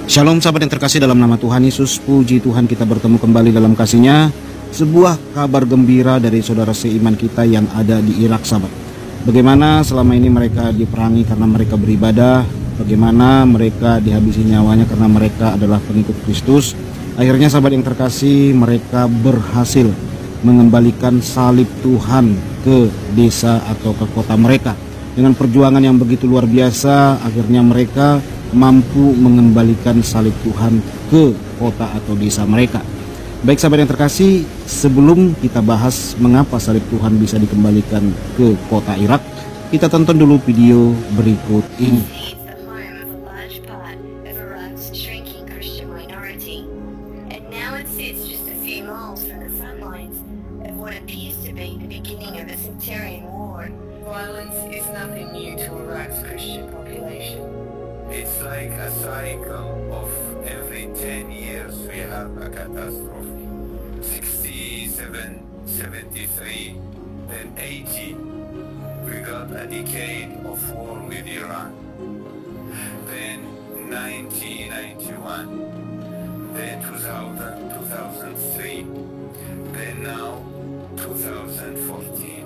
Shalom sahabat yang terkasih dalam nama Tuhan Yesus. Puji Tuhan kita bertemu kembali dalam kasih-Nya. Sebuah kabar gembira dari saudara seiman kita yang ada di Irak sahabat. Bagaimana selama ini mereka diperangi karena mereka beribadah. Bagaimana mereka dihabisi nyawanya karena mereka adalah pengikut Kristus. Akhirnya sahabat yang terkasih, mereka berhasil mengembalikan salib Tuhan ke desa atau ke kota mereka. Dengan perjuangan yang begitu luar biasa, akhirnya mereka mampu mengembalikan salib Tuhan ke kota atau desa mereka. Baik sahabat yang terkasih, sebelum kita bahas mengapa salib Tuhan bisa dikembalikan ke kota Irak, kita tonton dulu video berikut ini. Violence is nothing new to Iraq's Christian population. It's like a cycle of every 10 years we have a catastrophe. 67, 73, then 80. We got a decade of war with Iran. Then 1991. Then 2000, 2003. Then now 2014.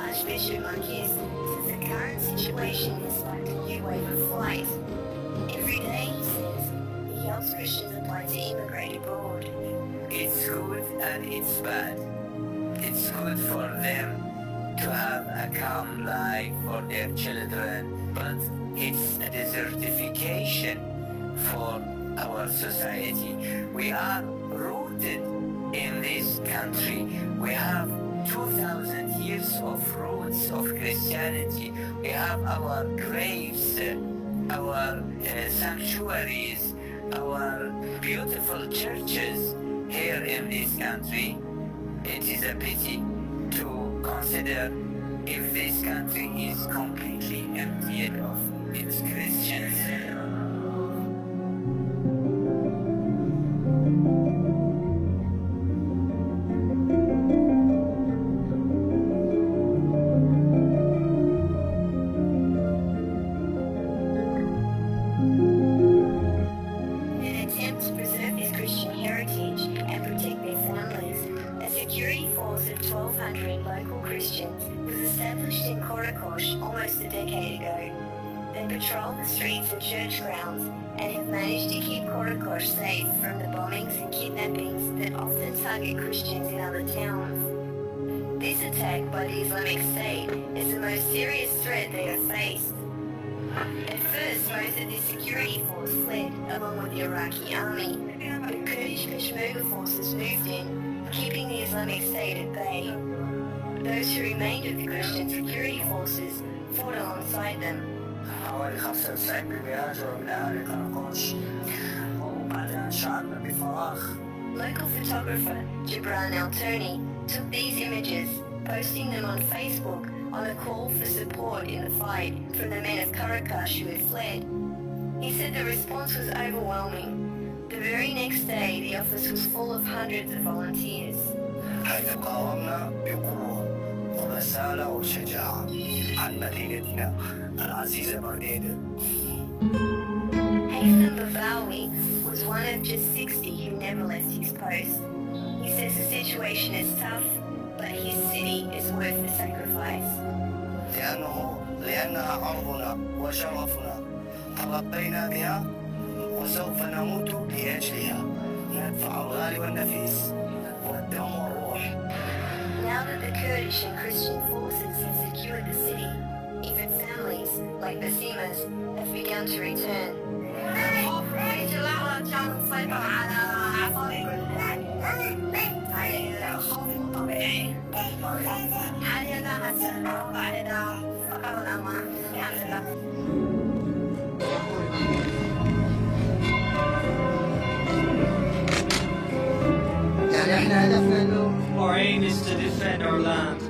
Archbishop Marquez says the current situation is like a new wave of flight. Every day, he says, he helps Christians apply to immigrate abroad. It's good and it's bad. It's good for them to have a calm life for their children, but it's a desertification for our society. We are rooted in this country. We have 2,000 years of roots of Christianity. We have our graves, our sanctuaries, our beautiful churches here in this country. It is a pity to consider if this country is completely emptied of its Christians. Local Christians was established in Korakosh almost a decade ago. They patrol the streets and church grounds and have managed to keep Korakosh safe from the bombings and kidnappings that often target Christians in other towns. This attack by the Islamic State is the most serious threat they have faced. At first, most of the security force fled along with the Iraqi army, but Kurdish Peshmerga forces moved in, keeping the Islamic State at bay. Those who remained of the Christian security forces fought alongside them. حوالي 95% بيهاجروا من أهل قرقوش وبعدين شعرنا بفراغ. Local photographer Gibran Al-Toni took these images, posting them on Facebook on a call for support in the fight from the men of Karakash who had fled. He said the response was overwhelming. The very next day, the office was full of hundreds of volunteers. حيث قاومنا بقوة ورسالة وشجاعة عن مدينتنا العزيزة برديدة. Haytham Babawi was one of just 60 who never left his post. He says the situation is tough, but his city is worth the sacrifice. لأنها عرضنا وشرفنا تربينا بها وسوف نموت لأجلها ندفع الغالي والنفيس والدم والروح. Now that the Kurdish and Christian forces have secured the city, even families like Basimas have begun to return. Our aim is to defend our land.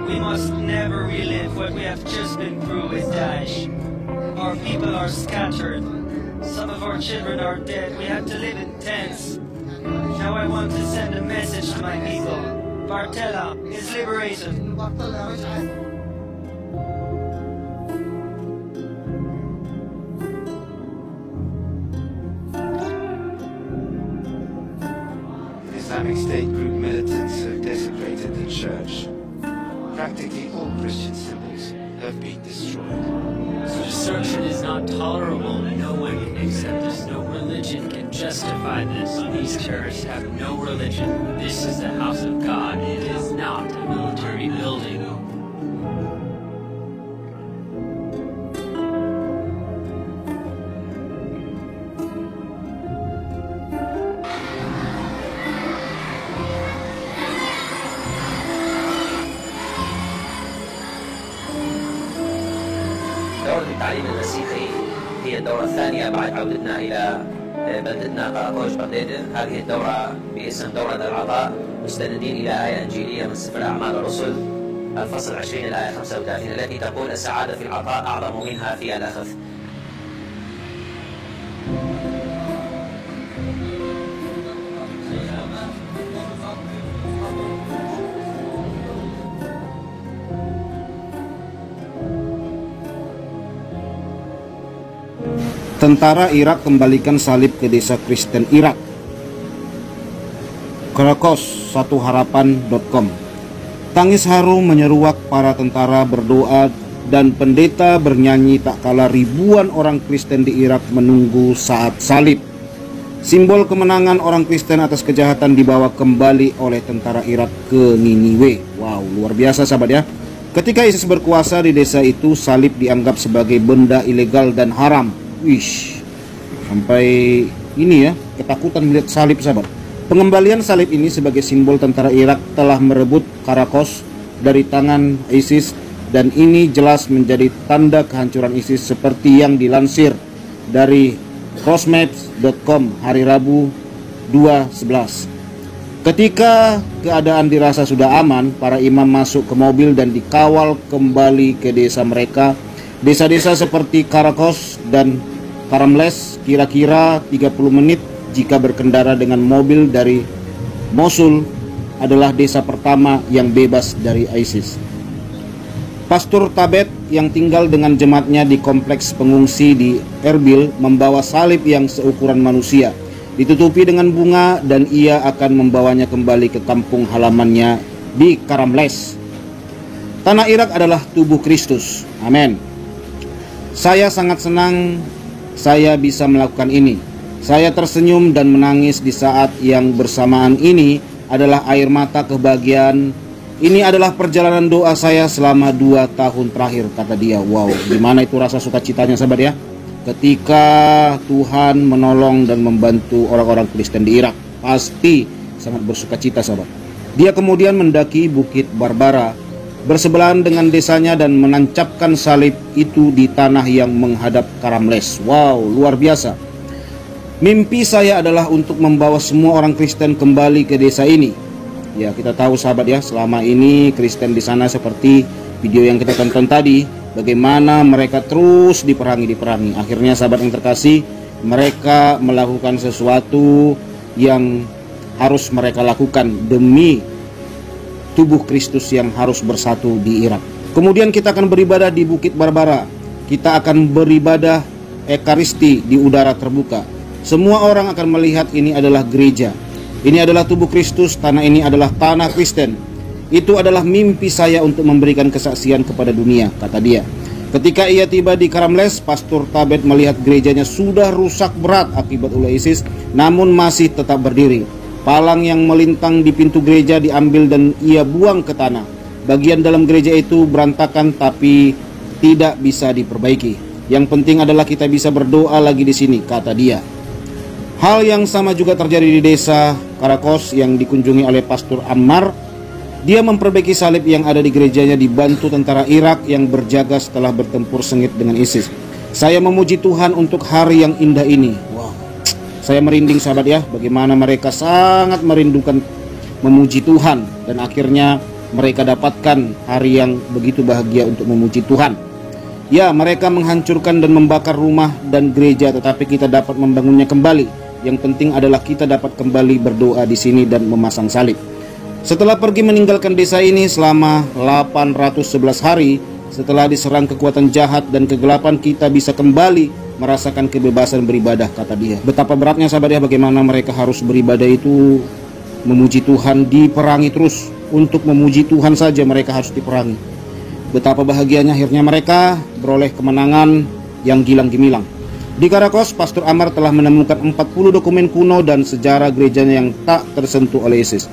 We must never relive what we have just been through with Daesh. Our people are scattered. Some of our children are dead. We have to live in tents. Now I want to send a message to my people. Bartella is liberated. Islamic State group militants have desecrated the church. Practically all Christian symbols have been destroyed. Destruction is not tolerable. No one can accept this. No religion can justify this. These terrorists have no religion. This is the house of God. It is not a military building. دورة التعليم المسيحي هي الدورة الثانية بعد عودتنا إلى بلدتنا قراقوش بغداد. هذه الدورة باسم دورة العطاء، مستندين إلى آية إنجيلية من سفر أعمال الرسل الفصل 20 الآية 35 التي تقول: السعادة في العطاء أعظم منها في الأخذ. Tentara Irak kembalikan salib ke desa Kristen Irak. Kerakos, satuharapan.com. Tangis haru menyeruak para tentara berdoa dan pendeta bernyanyi tak kala ribuan orang Kristen di Irak menunggu saat salib. Simbol kemenangan orang Kristen atas kejahatan dibawa kembali oleh tentara Irak ke Niniwe. Wow, luar biasa sahabat ya. Ketika ISIS berkuasa di desa itu, salib dianggap sebagai benda ilegal dan haram. Wish, sampai ini ya, ketakutan melihat salib sahabat. Pengembalian salib ini sebagai simbol tentara Irak telah merebut Karakos dari tangan ISIS, dan ini jelas menjadi tanda kehancuran ISIS seperti yang dilansir dari crossmaps.com hari Rabu 2/11. Ketika keadaan dirasa sudah aman, para imam masuk ke mobil dan dikawal kembali ke desa mereka. Desa-desa seperti Karakos dan Karamles kira-kira 30 menit jika berkendara dengan mobil dari Mosul adalah desa pertama yang bebas dari ISIS. Pastor Tabet yang tinggal dengan jemaatnya di kompleks pengungsi di Erbil membawa salib yang seukuran manusia, ditutupi dengan bunga, dan ia akan membawanya kembali ke kampung halamannya di Karamles. Tanah Irak adalah tubuh Kristus. Amin. Saya sangat senang saya bisa melakukan ini. Saya tersenyum dan menangis di saat yang bersamaan ini adalah air mata kebahagiaan. Ini adalah perjalanan doa saya selama 2 tahun terakhir, kata dia. Wow, gimana itu rasa sukacitanya sahabat ya, ketika Tuhan menolong dan membantu orang-orang Kristen di Irak. Pasti sangat bersukacita sahabat. Dia kemudian mendaki Bukit Barbara bersebelahan dengan desanya dan menancapkan salib itu di tanah yang menghadap Karamles. Wow, luar biasa. Mimpi saya adalah untuk membawa semua orang Kristen kembali ke desa ini. Ya, kita tahu sahabat ya, selama ini Kristen di sana seperti video yang kita tonton tadi, bagaimana mereka terus diperangi. Akhirnya sahabat yang terkasih, mereka melakukan sesuatu yang harus mereka lakukan demi tubuh Kristus yang harus bersatu di Irak. Kemudian kita akan beribadah di Bukit Barbara. Kita akan beribadah Ekaristi di udara terbuka. Semua orang akan melihat ini adalah gereja. Ini adalah tubuh Kristus, tanah ini adalah tanah Kristen. Itu adalah mimpi saya untuk memberikan kesaksian kepada dunia, kata dia. Ketika ia tiba di Karamles, Pastor Tabet melihat gerejanya sudah rusak berat akibat ulah ISIS, namun masih tetap berdiri. Palang yang melintang di pintu gereja diambil dan ia buang ke tanah. Bagian dalam gereja itu berantakan tapi tidak bisa diperbaiki. Yang penting adalah kita bisa berdoa lagi di sini, kata dia. Hal yang sama juga terjadi di desa Karakos yang dikunjungi oleh Pastor Ammar. Dia memperbaiki salib yang ada di gerejanya dibantu tentara Irak yang berjaga setelah bertempur sengit dengan ISIS. Saya memuji Tuhan untuk hari yang indah ini. Wow. Saya merinding sahabat ya, bagaimana mereka sangat merindukan memuji Tuhan, dan akhirnya mereka dapatkan hari yang begitu bahagia untuk memuji Tuhan. Ya, mereka menghancurkan dan membakar rumah dan gereja, tetapi kita dapat membangunnya kembali. Yang penting adalah kita dapat kembali berdoa di sini dan memasang salib. Setelah pergi meninggalkan desa ini selama 811 hari, setelah diserang kekuatan jahat dan kegelapan, kita bisa kembali merasakan kebebasan beribadah, kata dia. Betapa beratnya sahabat ya, bagaimana mereka harus beribadah itu, memuji Tuhan, diperangi terus. Untuk memuji Tuhan saja mereka harus diperangi. Betapa bahagianya akhirnya mereka beroleh kemenangan yang gilang gemilang. Di Karakos, Pastor Amar telah menemukan 40 dokumen kuno dan sejarah gerejanya yang tak tersentuh oleh ISIS.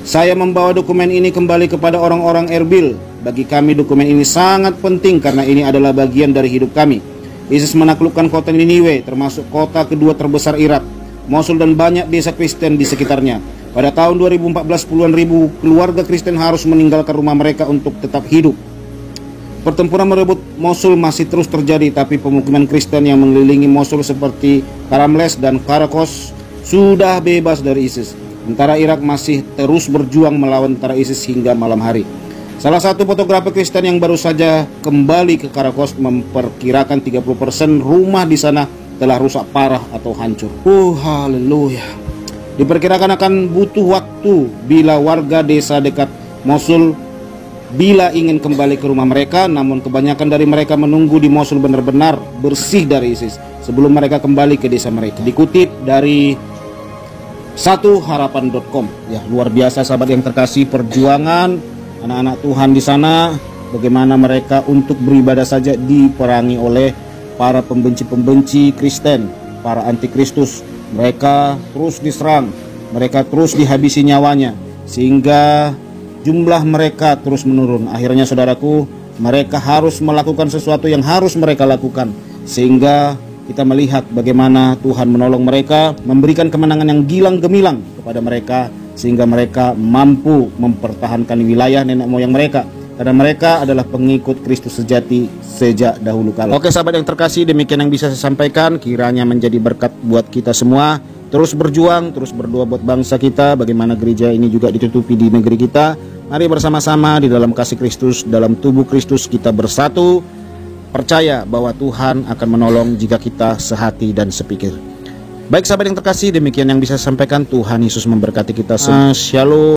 Saya membawa dokumen ini kembali kepada orang-orang Erbil. Bagi kami dokumen ini sangat penting karena ini adalah bagian dari hidup kami. ISIS menaklukkan kota Niniwe, termasuk kota kedua terbesar Irak, Mosul dan banyak desa Kristen di sekitarnya. Pada tahun 2014 puluhan ribu keluarga Kristen harus meninggalkan rumah mereka untuk tetap hidup. Pertempuran merebut Mosul masih terus terjadi, tapi pemukiman Kristen yang mengelilingi Mosul seperti Karamles dan Karakos sudah bebas dari ISIS. Tentara Irak masih terus berjuang melawan tentara ISIS hingga malam hari. Salah satu fotografer Kristen yang baru saja kembali ke Karakos memperkirakan 30% rumah di sana telah rusak parah atau hancur. Haleluya. Diperkirakan akan butuh waktu bila warga desa dekat Mosul bila ingin kembali ke rumah mereka, namun kebanyakan dari mereka menunggu di Mosul benar-benar bersih dari ISIS sebelum mereka kembali ke desa mereka. Dikutip dari satuharapan.com. Ya, luar biasa sahabat yang terkasih, perjuangan anak-anak Tuhan di sana, bagaimana mereka untuk beribadah saja diperangi oleh para pembenci-pembenci Kristen, para antikristus. Mereka terus diserang, mereka terus dihabisi nyawanya, sehingga jumlah mereka terus menurun. Akhirnya saudaraku, mereka harus melakukan sesuatu yang harus mereka lakukan, sehingga kita melihat bagaimana Tuhan menolong mereka, memberikan kemenangan yang gilang gemilang kepada mereka, sehingga mereka mampu mempertahankan wilayah nenek moyang mereka, karena mereka adalah pengikut Kristus sejati sejak dahulu kala. Oke sahabat yang terkasih, demikian yang bisa saya sampaikan, kiranya menjadi berkat buat kita semua. Terus berjuang, terus berdoa buat bangsa kita, bagaimana gereja ini juga ditutupi di negeri kita. Mari bersama-sama di dalam kasih Kristus, dalam tubuh Kristus kita bersatu, percaya bahwa Tuhan akan menolong jika kita sehati dan sepikir. Baik sahabat yang terkasih, demikian yang bisa saya sampaikan. Tuhan Yesus memberkati kita semua. Shalom.